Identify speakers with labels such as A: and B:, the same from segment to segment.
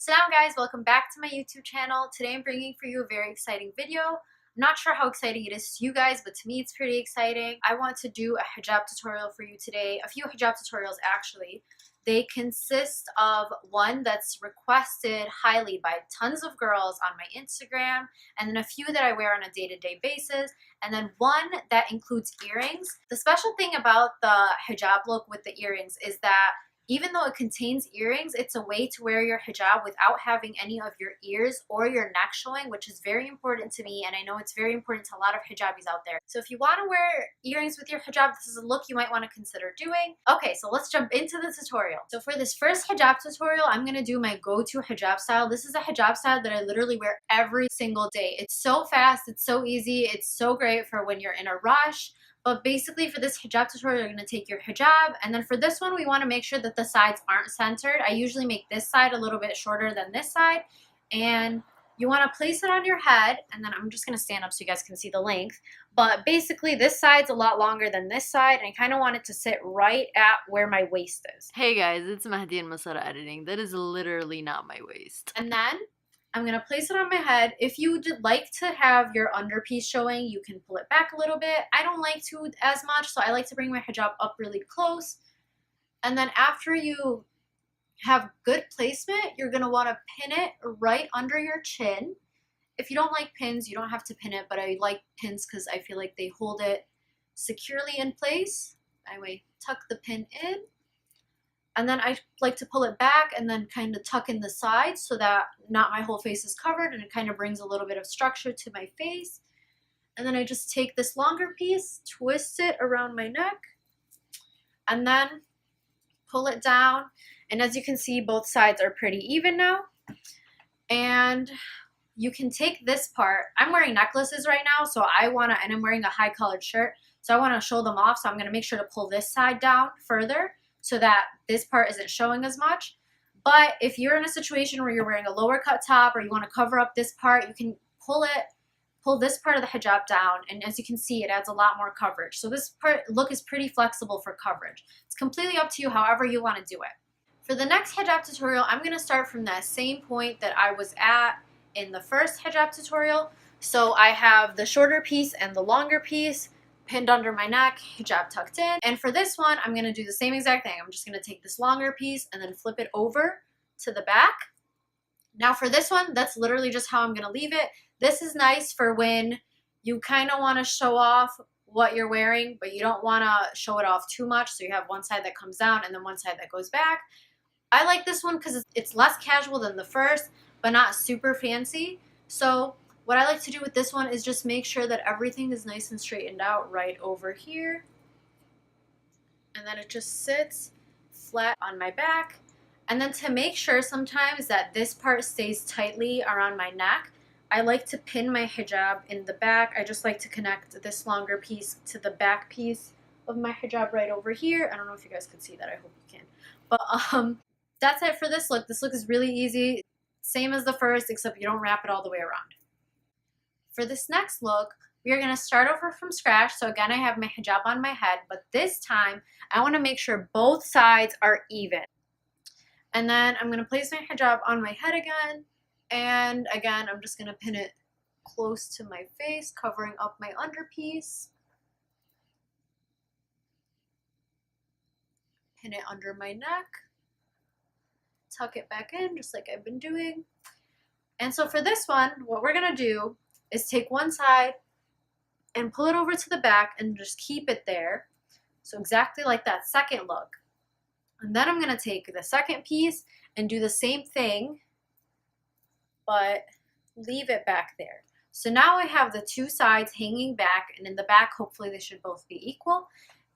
A: Salam guys, welcome back to my YouTube channel. Today I'm bringing for you a very exciting video. I'm not sure how exciting it is to you guys, but to me it's pretty exciting. I want to do a hijab tutorial for you today, a few hijab tutorials actually. They consist of one that's requested highly by tons of girls on my Instagram, and then a few that I wear on a day-to-day basis, and then one that includes earrings. The special thing about the hijab look with the earrings is that even though it contains earrings, it's a way to wear your hijab without having any of your ears or your neck showing, which is very important to me, and I know it's very important to a lot of hijabis out there. So if you want to wear earrings with your hijab, this is a look you might want to consider doing. Okay, so let's jump into the tutorial. So for this first hijab tutorial, I'm going to do my go-to hijab style. This is a hijab style that I literally wear every single day. It's so fast, it's so easy, it's so great for when you're in a rush. But basically for this hijab tutorial, you're going to take your hijab, and then for this one, we want to make sure that the sides aren't centered. I usually make this side a little bit shorter than this side, and you want to place it on your head, and then I'm just going to stand up so you guys can see the length. But basically, this side's a lot longer than this side, and I kind of want it to sit right at where my waist is.
B: Hey guys, it's Mahdi and Masara editing. That is literally not my waist.
A: And then I'm going to place it on my head. If you would like to have your underpiece showing, you can pull it back a little bit. I don't like to as much, so I like to bring my hijab up really close. And then after you have good placement, you're going to want to pin it right under your chin. If you don't like pins, you don't have to pin it, but I like pins because I feel like they hold it securely in place. Anyway, tuck the pin in. And then I like to pull it back and then kind of tuck in the sides so that not my whole face is covered, and it kind of brings a little bit of structure to my face. And then I just take this longer piece, twist it around my neck, and then pull it down. And as you can see, both sides are pretty even now. And you can take this part. I'm wearing necklaces right now, so and I'm wearing a high collared shirt, so I want to show them off. So I'm going to make sure to pull this side down further so that this part isn't showing as much. But if you're in a situation where you're wearing a lower cut top or you want to cover up this part, you can pull this part of the hijab down, and as you can see, it adds a lot more coverage. So this look is pretty flexible for coverage. It's completely up to you however you want to do it. For the next hijab tutorial, I'm going to start from that same point that I was at in the first hijab tutorial. So I have the shorter piece and the longer piece pinned under my neck, hijab tucked in. And for this one, I'm going to do the same exact thing. I'm just going to take this longer piece and then flip it over to the back. Now for this one, that's literally just how I'm going to leave it. This is nice for when you kind of want to show off what you're wearing, but you don't want to show it off too much. So you have one side that comes down and then one side that goes back. I like this one because it's less casual than the first, but not super fancy. So what I like to do with this one is just make sure that everything is nice and straightened out right over here. And then it just sits flat on my back. And then to make sure sometimes that this part stays tightly around my neck, I like to pin my hijab in the back. I just like to connect this longer piece to the back piece of my hijab right over here. I don't know if you guys can see that. I hope you can. But that's it for this look. This look is really easy. Same as the first, except you don't wrap it all the way around. For this next look, we are going to start over from scratch. So again, I have my hijab on my head, but this time I want to make sure both sides are even. And then I'm going to place my hijab on my head again. And again, I'm just going to pin it close to my face, covering up my underpiece. Pin it under my neck. Tuck it back in just like I've been doing. And so for this one, what we're going to do is take one side and pull it over to the back and just keep it there. So exactly like that second look. And then I'm going to take the second piece and do the same thing, but leave it back there. So now I have the two sides hanging back, and in the back, hopefully they should both be equal.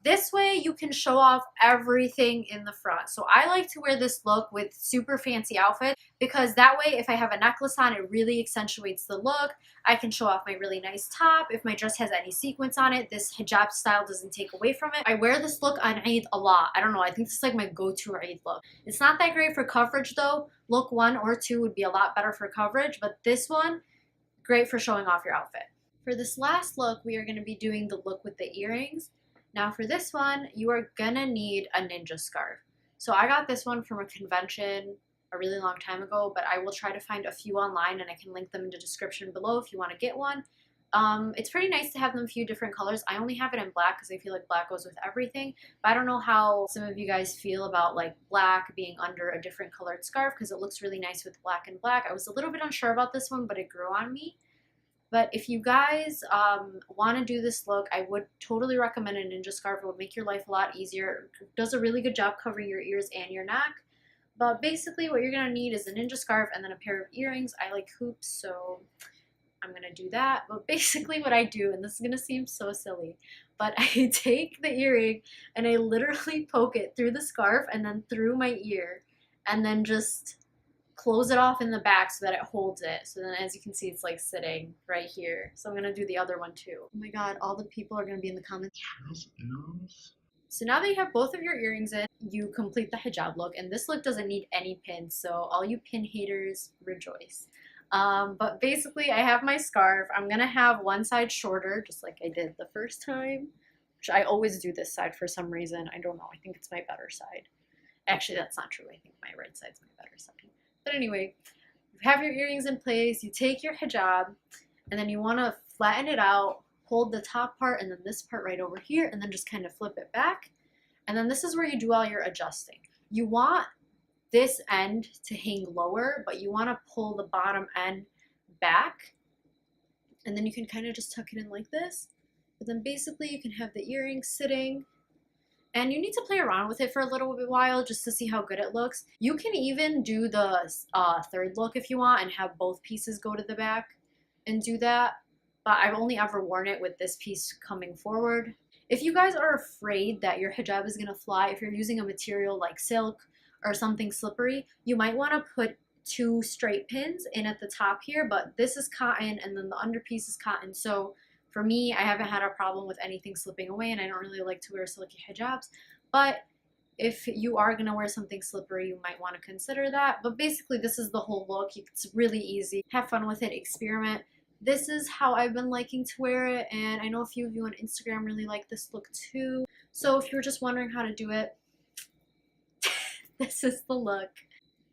A: This way you can show off everything in the front. So I like to wear this look with super fancy outfits because that way if I have a necklace on, it really accentuates the look. I can show off my really nice top. If my dress has any sequins on it, this hijab style doesn't take away from it. I wear this look on Eid a lot. I don't know, I think this is like my go-to Eid look. It's not that great for coverage though. Look 1 or 2 would be a lot better for coverage, but this one, great for showing off your outfit. For this last look, we are going to be doing the look with the earrings. Now for this one, you are gonna need a ninja scarf. So I got this one from a convention a really long time ago, but I will try to find a few online and I can link them in the description below if you want to get one. It's pretty nice to have them a few different colors. I only have it in black because I feel like black goes with everything. But I don't know how some of you guys feel about like black being under a different colored scarf because it looks really nice with black and black. I was a little bit unsure about this one, but it grew on me. But if you guys want to do this look, I would totally recommend a ninja scarf. It would make your life a lot easier. It does a really good job covering your ears and your neck. But basically what you're going to need is a ninja scarf and then a pair of earrings. I like hoops, so I'm going to do that. But basically what I do, and this is going to seem so silly, but I take the earring and I literally poke it through the scarf and then through my ear and then just close it off in the back so that it holds it. So then as you can see, it's like sitting right here. So I'm going to do the other one too. Oh my God, all the people are going to be in the comments. So now that you have both of your earrings in, you complete the hijab look, and this look doesn't need any pins, so all you pin haters, rejoice. But basically, I have my scarf. I'm gonna have one side shorter, just like I did the first time, which I always do this side for some reason. I don't know, I think it's my better side. Actually, that's not true. I think my right side's my better side. But anyway, you have your earrings in place, you take your hijab, and then you wanna flatten it out, hold the top part and then this part right over here, and then just kind of flip it back. And then this is where you do all your adjusting. You want this end to hang lower, but you want to pull the bottom end back. And then you can kind of just tuck it in like this. But then basically you can have the earrings sitting. And you need to play around with it for a little bit while just to see how good it looks. You can even do the third look if you want and have both pieces go to the back and do that. But I've only ever worn it with this piece coming forward. If you guys are afraid that your hijab is gonna fly, if you're using a material like silk or something slippery, you might wanna put 2 straight pins in at the top here, but this is cotton and then the underpiece is cotton. So for me, I haven't had a problem with anything slipping away, and I don't really like to wear silky hijabs. But if you are gonna wear something slippery, you might wanna consider that. But basically, this is the whole look. It's really easy. Have fun with it, experiment. This is how I've been liking to wear it, and I know a few of you on Instagram really like this look too. So if you're just wondering how to do it, this is the look.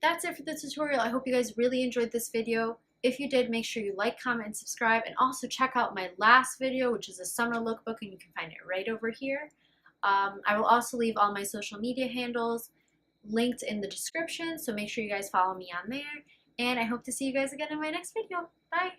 A: That's it for the tutorial. I hope you guys really enjoyed this video. If you did, make sure you like, comment, and subscribe, and also check out my last video, which is a summer lookbook, and you can find it right over here. I will also leave all my social media handles linked in the description, so make sure you guys follow me on there, and I hope to see you guys again in my next video. Bye!